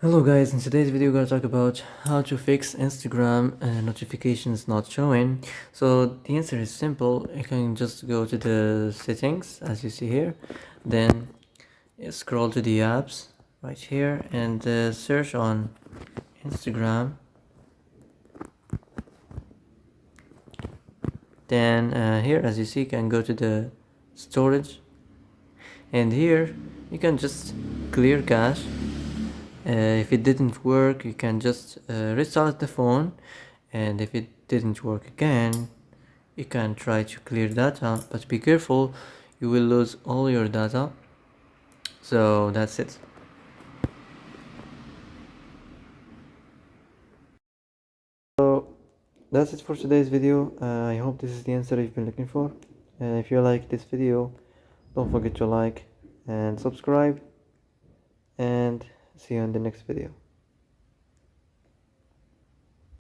Hello guys, in today's video we're gonna talk about how to fix Instagram notifications not showing. So the answer is simple. You can just go to the settings as you see here, then scroll to the apps right here and search on Instagram. Then here as you see you can go to the storage, and here you can just clear cache. If it didn't work, you can just restart the phone, and if it didn't work again, you can try to clear data, but be careful, you will lose all your data. So that's it. So that's it for today's video. I hope this is the answer you've been looking for. If you like this video, don't forget to like and subscribe, and see you in the next video.